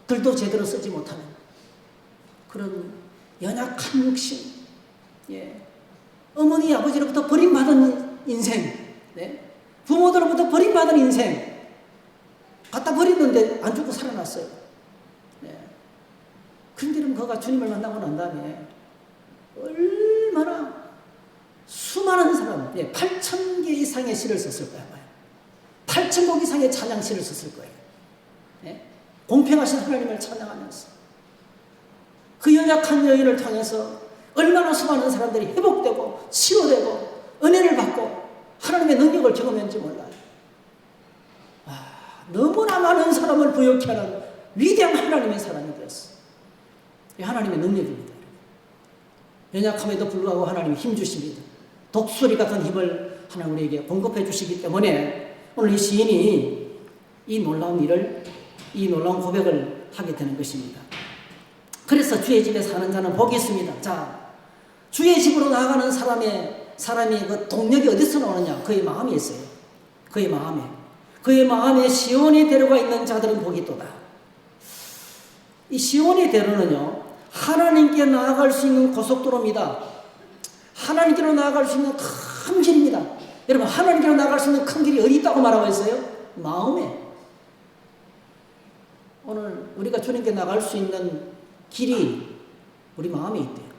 글도 제대로 쓰지 못하는 그런 연약한 육신, 예. 어머니 아버지로부터 버림받은 인생, 네. 부모들로부터 버림받은 인생 갖다 버렸는데 안 죽고 살아났어요. 네. 그런데 그럼 그가 주님을 만나고 난 다음에 얼마나 수많은 사람, 8,000개 이상의 시를 썼을 거예요. 8,000곡 이상의 찬양시를 썼을 거예요. 네? 공평하신 하나님을 찬양하면서 그 연약한 여인을 통해서 얼마나 수많은 사람들이 회복되고 치유되고 은혜를 받고 하나님의 능력을 경험했는지 몰라요. 너무나 많은 사람을 부욕케 하는 위대한 하나님의 사람이 되었어요. 이 하나님의 능력입니다. 연약함에도 불구하고 하나님이 힘주십니다. 독수리 같은 힘을 하나님 우리에게 공급해 주시기 때문에 오늘 이 시인이 이 놀라운 일을, 이 놀라운 고백을 하게 되는 것입니다. 그래서 주의 집에 사는 자는 복이 있습니다. 자, 주의 집으로 나아가는 사람의 그 동력이 어디서 나오느냐? 그의 마음에 있어요. 그의 마음에 시온의 대로가 있는 자들은 복이 있도다. 이 시온의 대로는요, 하나님께 나아갈 수 있는 고속도로입니다. 하나님께로 나아갈 수 있는 큰 길입니다. 여러분, 하나님께로 나아갈 수 있는 큰 길이 어디 있다고 말하고 있어요? 마음에. 오늘 우리가 주님께 나갈 수 있는 길이 우리 마음에 있대요.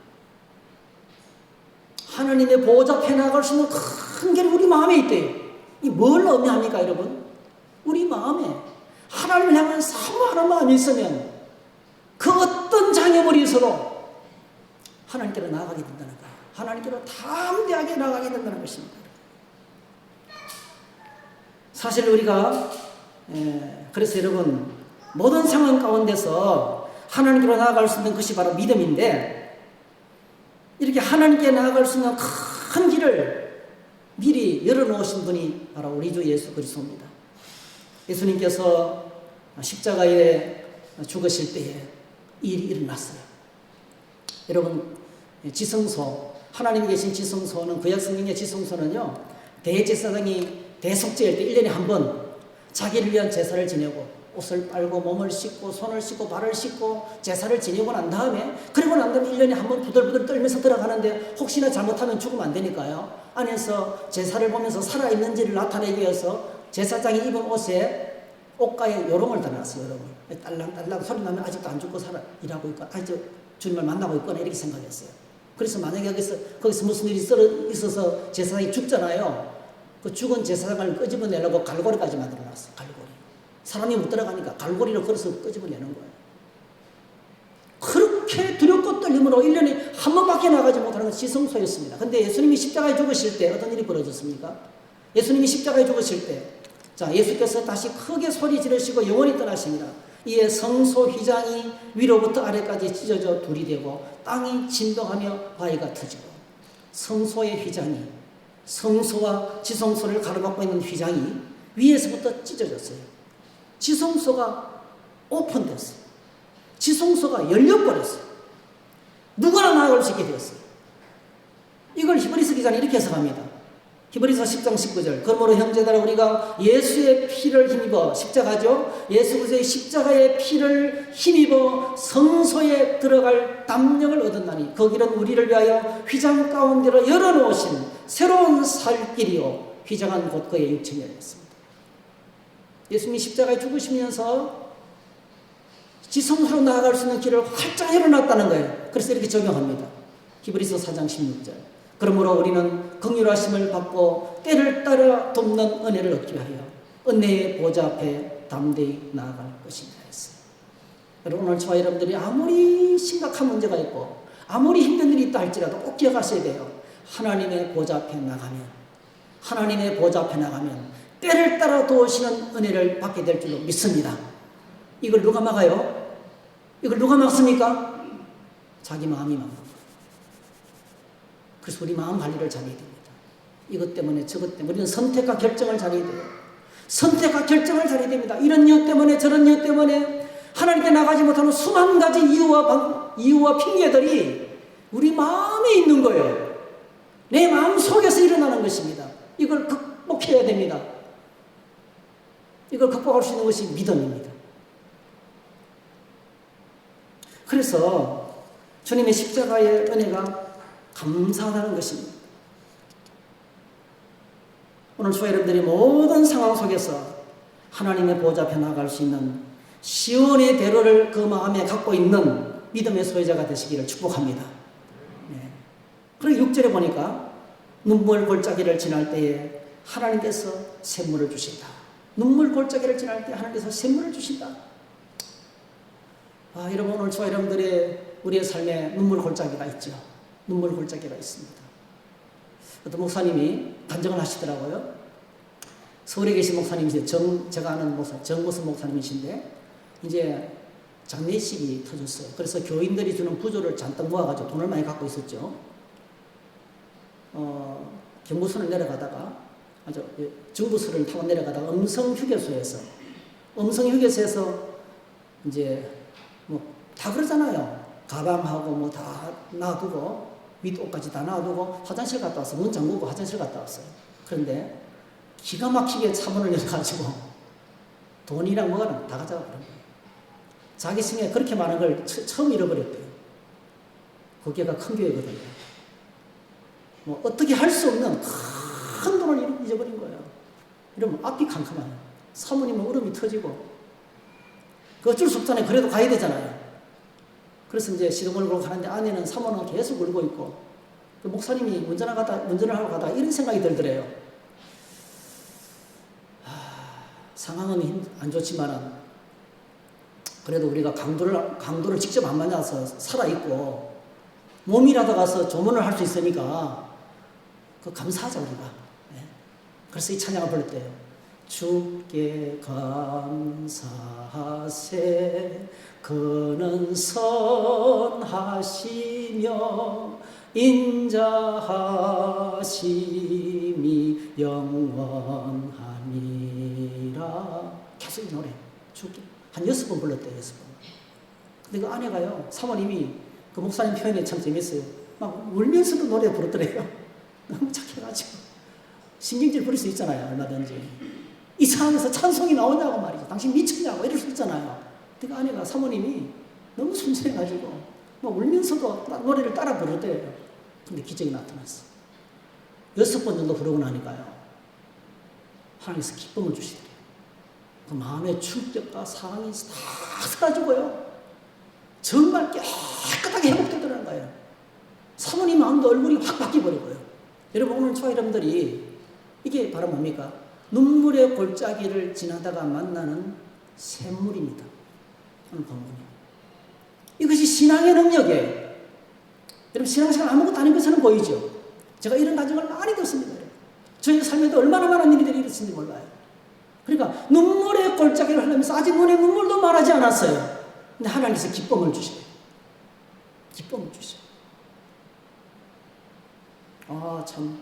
하나님의 보호자 앞에 나갈 수 있는 큰 길이 우리 마음에 있대요. 이 뭘 의미합니까, 여러분? 우리 마음에 하나님을 향한 사모하는 마음이 있으면 그 어떤 장애물이 있어도 하나님께로 나아가게 된다는 거예요. 하나님께로 담대하게 나아가게 된다는 것입니다. 사실 우리가 그래서 여러분, 모든 상황 가운데서 하나님께로 나아갈 수 있는 것이 바로 믿음인데, 이렇게 하나님께 나아갈 수 있는 큰 길을 미리 열어놓으신 분이 바로 우리 주 예수 그리스도입니다. 예수님께서 십자가에 죽으실 때에 이 일이 일어났어요. 여러분, 지성소, 하나님이 계신 지성소는, 구약 성경의 지성소는요, 대제사장이 대속제일 때 1년에 한 번 자기를 위한 제사를 지내고 옷을 빨고 몸을 씻고 손을 씻고 발을 씻고 제사를 지내고 난 다음에, 그리고 난 다음에 1년에 한 번 부들부들 떨면서 들어가는데, 혹시나 잘못하면 죽으면 안 되니까요, 안에서 제사를 보면서 살아있는지를 나타내기 위해서 제사장이 입은 옷에 옷가에 요롱을 달아놨어요. 요롱을 딸랑딸랑 소리 나면 아직도 안 죽고 일하고 있고 아직 주님을 만나고 있거나 이렇게 생각했어요. 그래서 만약에 거기서 무슨 일이 있어서 제사장이 죽잖아요. 그 죽은 제사장을 끄집어내려고 갈고리까지 만들어놨어요. 갈고리. 사람이 못 들어가니까 갈고리를 걸어서 끄집어내는 거예요. 그렇게 두렵고 떨림으로 1년에 한 번밖에 나가지 못하는 건 지성소였습니다. 근데 예수님이 십자가에 죽으실 때 어떤 일이 벌어졌습니까? 예수님이 십자가에 죽으실 때, 자, 예수께서 다시 크게 소리 지르시고 영원히 떠나십니다. 이에 성소 휘장이 위로부터 아래까지 찢어져 둘이 되고 땅이 진동하며 바위가 터지고, 성소의 휘장이, 성소와 지성소를 가로막고 있는 휘장이 위에서부터 찢어졌어요. 지성소가 오픈됐어요. 지성소가 열려버렸어요. 누구나 나아갈 수 있게 되었어요. 이걸 히브리서 기자는 이렇게 해석합니다. 히브리서 10장 19절. 그러므로 형제들아, 우리가 예수의 피를 힘입어, 십자가죠, 예수 그리스도의 십자가의 피를 힘입어 성소에 들어갈 담력을 얻었나니 그 길은 우리를 위하여 휘장 가운데로 열어놓으신 새로운 살 길이요 휘장한 곧 그의 육체였습니다. 예수님이 십자가에 죽으시면서 지성소로 나아갈 수 있는 길을 활짝 열어놨다는 거예요. 그래서 이렇게 적용합니다. 히브리서 4장 16절. 그러므로 우리는 긍휼하심을 받고 때를 따라 돕는 은혜를 얻기 위하여 은혜의 보좌 앞에 담대히 나아갈 것입니다. 여러분, 오늘 저와 여러분들이 아무리 심각한 문제가 있고 아무리 힘든 일이 있다 할지라도 꼭 기억하셔야 돼요. 하나님의 보좌 앞에 나가면, 하나님의 보좌 앞에 나가면 때를 따라 도우시는 은혜를 받게 될 줄로 믿습니다. 이걸 누가 막아요? 이걸 누가 막습니까? 자기 마음이 막습니다. 그래서 우리 마음 관리를 잘해야 됩니다. 이것 때문에 저것 때문에 우리는 선택과 결정을 잘해야 돼요. 선택과 결정을 잘해야 됩니다. 이런 이유 때문에 저런 이유 때문에 하나님께 나가지 못하는 수만 가지 이유와 핑계들이 우리 마음에 있는 거예요. 내 마음 속에서 일어나는 것입니다. 이걸 극복해야 됩니다. 이걸 극복할 수 있는 것이 믿음입니다. 그래서 주님의 십자가의 은혜가 감사하다는 것입니다. 오늘 저와 여러분들이 모든 상황 속에서 하나님의 보좌 앞에 나아갈 수 있는 시온의 대로를 그 마음에 갖고 있는 믿음의 소유자가 되시기를 축복합니다. 네. 그리고 6절에 보니까 눈물 골짜기를 지날 때에 하나님께서 샘물을 주신다. 눈물 골짜기를 지날 때 하나님께서 샘물을 주신다. 여러분, 오늘 저와 여러분들의 우리의 삶에 눈물 골짜기가 있죠. 눈물 골짜기가 있습니다. 어떤 목사님이 간증을 하시더라고요. 서울에 계신 목사님이세요. 제가 아는 목사, 정고선 목사님이신데, 이제 장례식이 터졌어요. 그래서 교인들이 주는 부조를 잔뜩 모아가지고 돈을 많이 갖고 있었죠. 경부선을 내려가다가, 중부선을 타고 내려가다가 음성휴게소에서 이제 다 그러잖아요. 가방하고 다 놔두고 윗옷까지 다 놔두고 화장실 갔다 왔어요. 문 잠그고 화장실 갔다 왔어요. 그런데 기가 막히게 차문을 열어가지고 돈이랑 뭐가 다 가져가 버린 거예요. 자기 생에 그렇게 많은 걸 처음 잃어버렸대요. 거기가 큰 교회거든요. 뭐 어떻게 할 수 없는 큰 돈을 잊어버린 거예요. 이러면 앞이 캄캄해요. 사모님은 울음이 터지고 그 어쩔 수 없잖아요. 그래도 가야 되잖아요. 그래서 이제 시동을 걸고 가는데 아내는 사모는 계속 울고 있고 그 목사님이 운전을 하러 가다 이런 생각이 들더래요. 상황은 안 좋지만은 그래도 우리가 강도를 직접 안 만나서 살아있고 몸이라도 가서 조문을 할 수 있으니까 그 감사하자 우리가. 네. 그래서 이 찬양을 부를때요. 주께 감사하세 그는 선하시며 인자하심이 영원하니라. 계속 이 노래 주께 한 6번 불렀대요. 6번. 근데 그 아내가요, 사모님이 그 목사님 표현이 참 재밌어요. 막 울면서도 노래 부르더래요. 너무 착해가지고. 신경질 부릴 수 있잖아요, 얼마든지. 이 상황에서 찬송이 나오냐고 말이죠. 당신 미쳤냐고 이럴 수 있잖아요. 근데 그 아내가, 사모님이 너무 순수해가지고 막 울면서도 노래를 따라 부르대요. 근데 기적이 나타났어. 6번 정도 부르고 나니까요, 하나님께서 기쁨을 주시더래요. 그 마음의 충격과 사랑이 다 사라지고요. 정말 깨끗하게 회복되더라는 거예요. 사모님 마음도 얼굴이 확 바뀌어버리고요. 여러분 오늘 저와 여러분들이 이게 바로 뭡니까? 눈물의 골짜기를 지나다가 만나는 샘물입니다. 오늘 본문이. 이것이 신앙의 능력이에요. 여러분 신앙생활 아무것도 아닌 것처럼 보이죠? 제가 이런 가정을 많이 듣습니다. 저희 삶에도 얼마나 많은 일들이 있었는지 몰라요. 그러니까 눈물의 골짜기를 흘리면서 아직 눈에 눈물도 말하지 않았어요. 근데 하나님께서 기쁨을 주셔요. 기쁨을 주셔요. 아, 참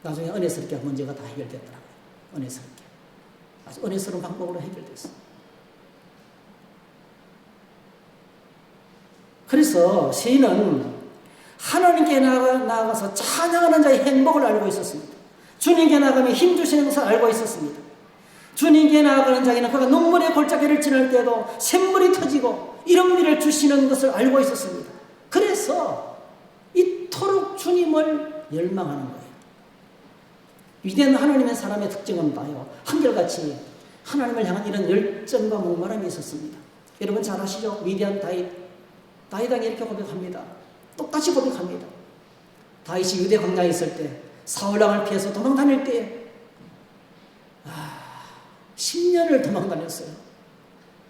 나중에 은혜스럽게 문제가 다 해결됐더라고요. 은혜스럽게. 아주 은혜스러운 방법으로 해결됐어요. 그래서 시인은 하나님께 나아가서 찬양하는 자의 행복을 알고 있었습니다. 주님께 나아가면 힘주시는 것을 알고 있었습니다. 주님께 나아가는 자에게는 그가 눈물의 골짜기를 지날 때에도 샘물이 터지고 이런 미를 주시는 것을 알고 있었습니다. 그래서 이토록 주님을 열망하는 거예요. 위대한 하나님의 사람의 특징은 봐요. 한결같이 하나님을 향한 이런 열정과 목마름이 있었습니다. 여러분 잘 아시죠? 위대한 다윗왕이 이렇게 고백합니다. 똑같이 고백합니다. 다윗이 유대 광야에 있을 때 사울왕을 피해서 도망 다닐 때에 10년을 도망 다녔어요.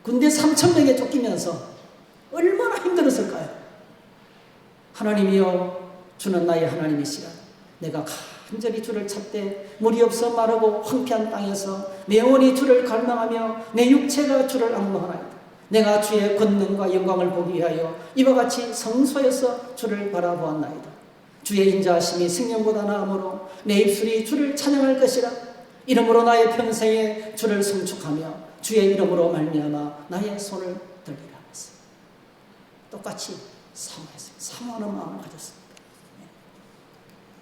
군대 3,000명에 쫓기면서 얼마나 힘들었을까요? 하나님이여 주는 나의 하나님이시라. 내가 간절히 주를 찾되 물이 없어 마르고 황폐한 땅에서 내 영혼이 주를 갈망하며 내 육체가 주를 앙망하나이다. 내가 주의 권능과 영광을 보기 위하여 이와 같이 성소에서 주를 바라보았나이다. 주의 인자하심이 생명보다 나으므로 내 입술이 주를 찬양할 것이라. 이름으로 나의 평생에 주를 성축하며 주의 이름으로 말미암아 나의 손을 들리라 했어요. 똑같이 사모했어요. 사모하는 마음을 가졌습니다.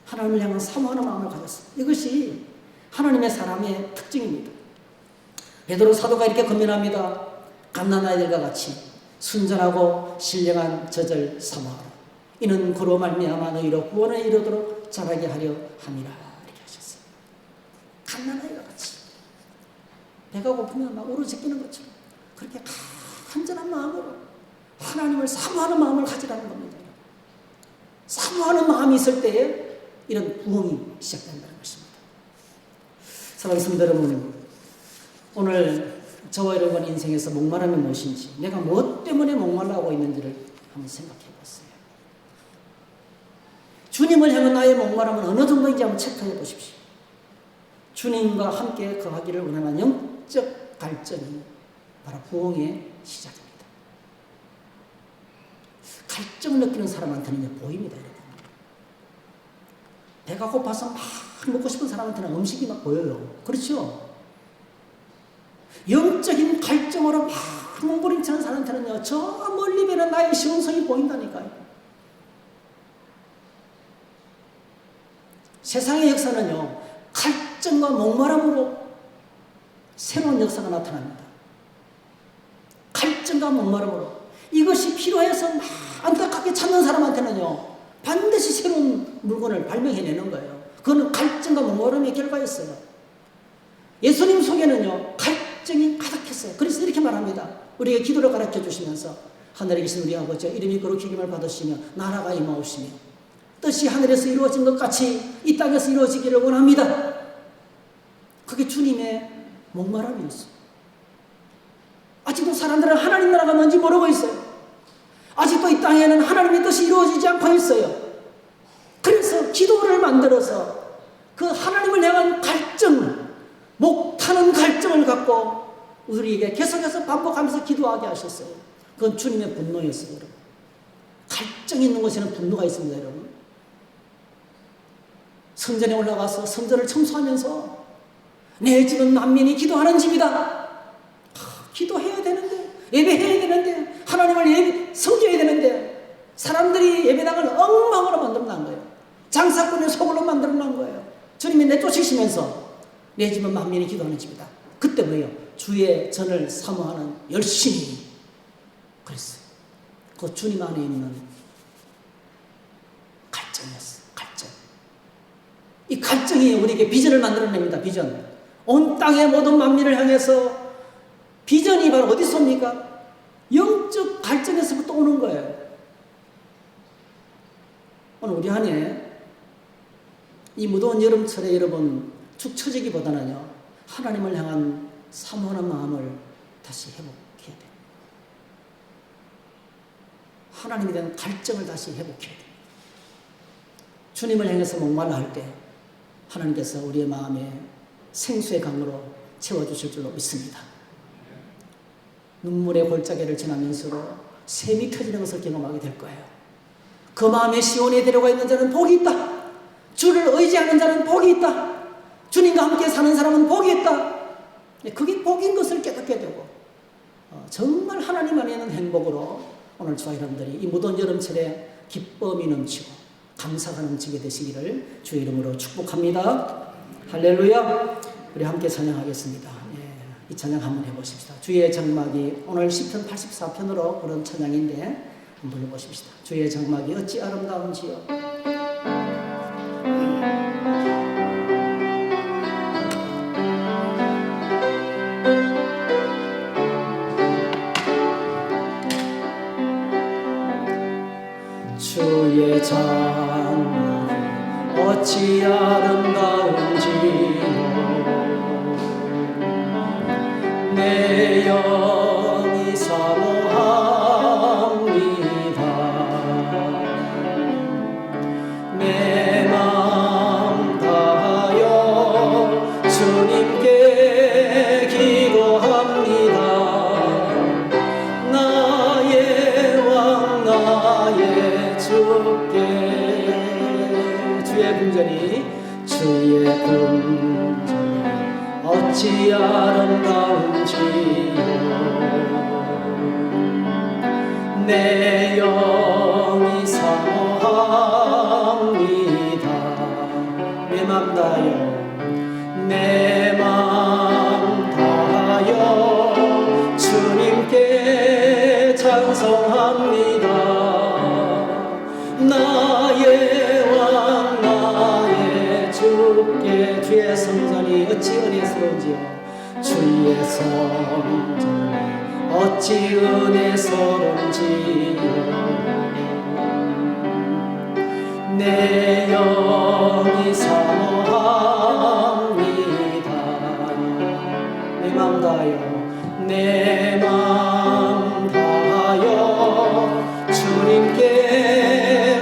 하나님을 향한 사모하는 마음을 가졌습니다. 이것이 하나님의 사람의 특징입니다. 베드로 사도가 이렇게 권면합니다. 갓난아이들과 같이 순전하고 신령한 젖을 사모하라. 이는 그로 말미암아 너희로 구원에 이르도록 자라게 하려 함이라. 이렇게 하셨어요. 갓난아이가 같이 배가 고프면 막 울어제끼는 것처럼 그렇게 간절한 마음으로 하나님을 사모하는 마음을 가지라는 겁니다. 사모하는 마음이 있을 때에 이런 부흥이 시작된다는 것입니다. 사랑하는 성도 여러분, 오늘 저와 여러분 인생에서 목마름이 무엇인지, 내가 무엇 때문에 목말라하고 있는지를 한번 생각해 보세요. 주님을 향한 나의 목마름은 어느 정도인지 한번 체크해 보십시오. 주님과 함께 거하기를 원하는 영적 갈증이 바로 부흥의 시작입니다. 갈증을 느끼는 사람한테는 보입니다, 여러분. 배가 고파서 막 먹고 싶은 사람한테는 음식이 막 보여요. 그렇죠? 영적인 갈증으로 막 몸부림치는 사람한테는요, 저 멀리 배는 나의 시원성이 보인다니까요. 세상의 역사는요, 갈증과 목마름으로 새로운 역사가 나타납니다. 갈증과 목마름으로 이것이 필요해서 막 안타깝게 찾는 사람한테는요, 반드시 새로운 물건을 발명해내는 거예요. 그거는 갈증과 목마름의 결과였어요. 예수님 속에는요, 갈증이 가득했어요. 그래서 이렇게 말합니다. 우리에게 기도를 가르쳐 주시면서 하늘에 계신 우리 아버지 이름이 거룩히 여김을 받으시며 나라가 임하옵시며 뜻이 하늘에서 이루어진 것 같이 이 땅에서 이루어지기를 원합니다. 그게 주님의 목마름이었어요. 아직도 사람들은 하나님 나라가 뭔지 모르고 있어요. 아직도 이 땅에는 하나님의 뜻이 이루어지지 않고 있어요. 그래서 기도를 만들어서 그 하나님을 향한 갈증, 목타는 갈증을 갖고 우리에게 계속해서 반복하면서 기도하게 하셨어요. 그건 주님의 분노였어요, 여러분. 갈증이 있는 곳에는 분노가 있습니다, 여러분. 성전에 올라가서 성전을 청소하면서 내 집은 만민이 기도하는 집이다. 기도해야 되는데, 예배해야 되는데, 하나님을 섬겨야 되는데 사람들이 예배당을 엉망으로 만들어놓은 거예요. 장사꾼의 소굴로 만들어놓은 거예요. 주님이 내쫓으시면서 내 집은 만민이 기도하는 집이다. 그때 뭐예요? 주의 전을 사모하는 열심이 그랬어요. 그 주님 안에 있는 갈증이었어요. 갈증. 이 갈증이 우리에게 비전을 만들어냅니다. 비전. 온 땅의 모든 만민을 향해서 비전이 바로 어디서 옵니까? 영적 갈증에서부터 오는 거예요. 오늘 우리 안에 이 무더운 여름철에 여러분 축 처지기보다는요, 하나님을 향한 사모하는 마음을 다시 회복해야 돼요. 하나님에 대한 갈증을 다시 회복해야 돼요. 주님을 향해서 목말라 할 때 하나님께서 우리의 마음에 생수의 강으로 채워주실 줄로 믿습니다. 눈물의 골짜기를 지나면서도 샘이 터지는 것을 경험하게 될 거예요. 그 마음에 시온에 데려가 있는 자는 복이 있다. 주를 의지하는 자는 복이 있다. 주님과 함께 사는 사람은 복이 있다. 그게 복인 것을 깨닫게 되고 정말 하나님 안에 있는 행복으로 오늘 저와 여러분들이 이 무더운 여름철에 기쁨이 넘치고 감사가 넘치게 되시기를 주의 이름으로 축복합니다. 할렐루야. 우리 함께 찬양하겠습니다. 이 찬양 한번 해보십시다. 주의 장막이 오늘 시편 84편으로 부른 찬양인데 한번 불러보십시다. 주의 장막이 어찌 아름다운지요. 주의 장막이 어찌 아름다운지요. 내 영이 사모합니다. 내 마음 다하여 주님께 기도합니다. 나의 왕 나의 주께 주의 궁전이 어찌 아름다운지요. 내 영이 사모합니다. 내 맘 다하여 내 맘 다하여 주님께 찬송합니다. 나의 왕 나의 주께 주의 성전이 어찌 은혜스러운지요. 주의 성전이 어찌 은혜스러운지요. 내 영이 사모합니다. 내 맘 다하여 내 맘 다하여 주님께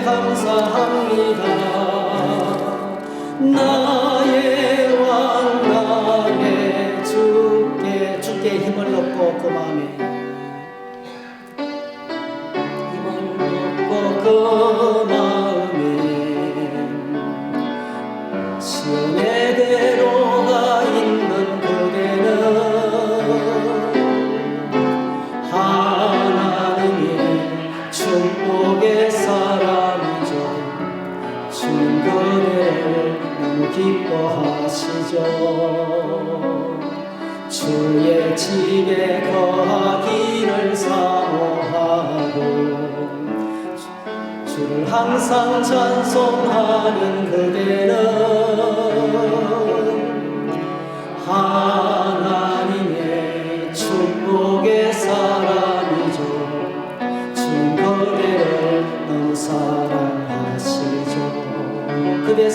감사합니다. 나의 왕 나의 주께 힘을 얻고 그 마음에 힘을 얻고 그 마음에 시온의 대로가 있는 그대는 하나님의 축복의 사람이죠. 주님 그대를 너무 기뻐하시죠. 주의 집에 거하기를 사모하고 주를 주를 항상 찬송하는 그대는 하나님의 축복의 사람이죠. 주님 그대를 너무 사랑하시죠. 그대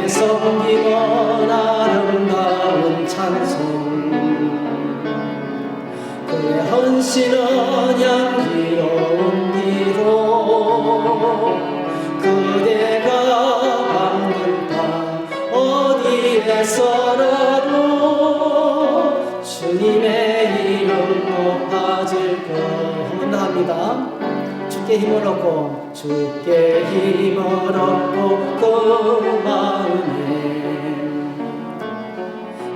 섬김은 아름다운 찬송, 그의 헌신은 향기로운 기도, 그대가 밟는 땅 어디에서라도 주님의 이름 높아질 것. 한번 더 합니다. 주께 힘을 얻고, 주께 힘을 얻고 그 마음에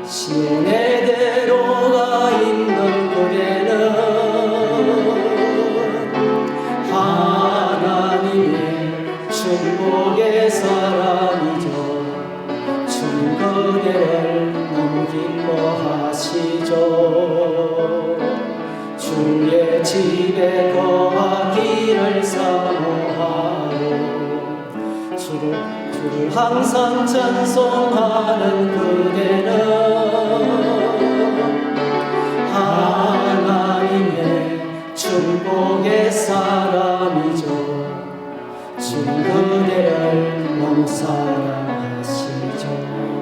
시온의 대로가 있는 그대는 하나님의 축복의 사람이죠. 주님 그대를 너무 기뻐하시죠. 주의 집에 거하기를 사모하고 주를 항상 찬송하는 그대는 하나님의 축복의 사람이죠. 주님 그대를 너무 사랑하시죠.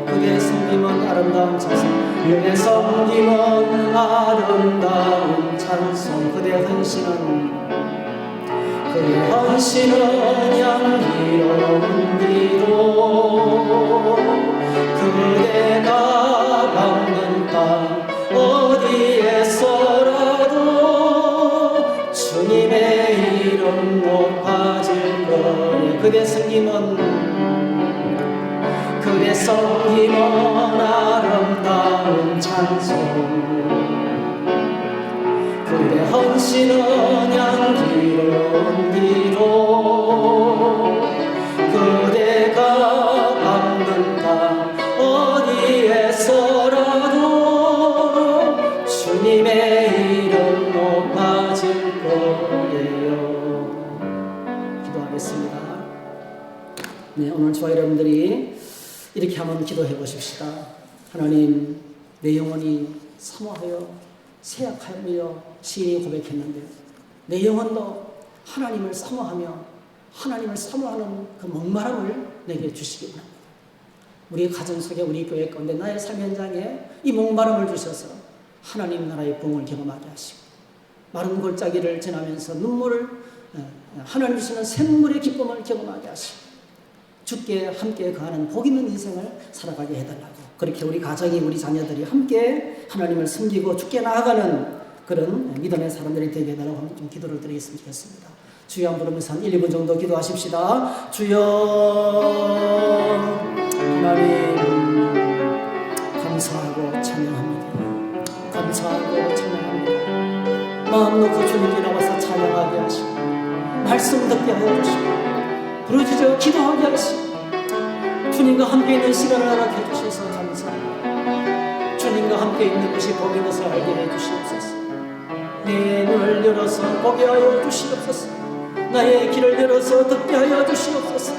그대의 섬김은 아름다운 찬송, 그대의 섬김은 아름다운 찬송, 그대의 헌신은 향기로운 기도, 그대가 밟는 땅 어디에서라도 주님의 이름 높아질 거예요. 그대 섬김은 아름다운 찬송, 그대 헌신은 향기로운 기도, 그대가 밟는 땅 어디에서라도 주님의 이름 높아질 거예요. 기도하겠습니다. 네, 오늘 저와 여러분들이 이렇게 한번 기도해 보십시다. 하나님, 내 영혼이 사모하여 세약하며 시인이 고백했는데요, 내 영혼도 하나님을 사모하며 하나님을 사모하는 그 목마름을 내게 주시기 바랍니다. 우리 가정 속에, 우리 교회 가운데, 나의 삶 현장에 이 목마름을 주셔서 하나님 나라의 부흥을 경험하게 하시고, 마른 골짜기를 지나면서 하나님 주시는 샘물의 기쁨을 경험하게 하시고, 주께 함께 거하는 복 있는 인생을 살아가게 해달라고, 그렇게 우리 가정이, 우리 자녀들이 함께 하나님을 섬기고 주께 나아가는 그런 믿음의 사람들이 되게 해달라고 한번 좀 기도를 드리겠으면 좋겠습니다. 주여 한번 부르면서 한 1, 2분 정도 기도하십시다. 주여 하나님, 감사하고 찬양합니다. 감사하고 찬양합니다. 마음 놓고 주님께 나와서 찬양하게 하시고, 말씀 듣게 하여 주시고, 부르짖어 기도하게 하시고, 주님과 함께 있는 시간을 허락해 주셔서 감사합니다. 주님과 함께 있는 것이 복인 것을 알게 해 주시옵소서. 내 눈을 열어서 보게 하여 주시옵소서. 나의 길을 열어서 듣게 하여 주시옵소서.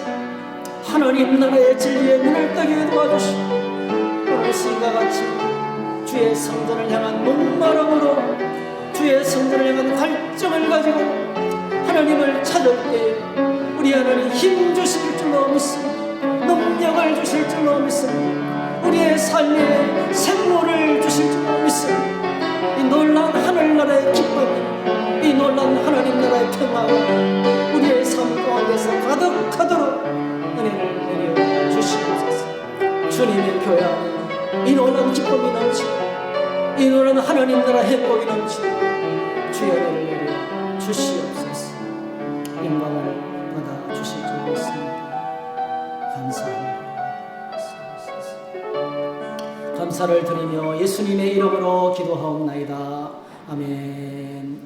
하나님 나라의 진리의 눈을 뜨게 도와주시고, 오늘 시인과 같이 주의 성전을 향한 목마름으로, 주의 성전을 향한 갈증을 가지고 하나님을 찾을 때 우리 하나님 힘 주실 줄로 믿습니다. 능력을 주실 줄로 믿습니다. 우리의 삶에 생로를 주실 줄로 믿습니다. 이 놀라운 하늘나라의 기쁨, 이 놀라운 하나님 나라의 평화가 우리의 삶 가운데서 가득하도록 은혜를 내려 주시옵소서. 주님의 교회 안에 이 놀라운 기쁨이 넘치고, 이 놀라운 하나님 나라 행복이 넘치고, 주의 은혜를 내려 주시옵소서. 영광을 받아 주실 줄 믿습니다. 감사합니다. 감사를 드리며 예수님의 이름으로 기도하옵나이다. 아멘.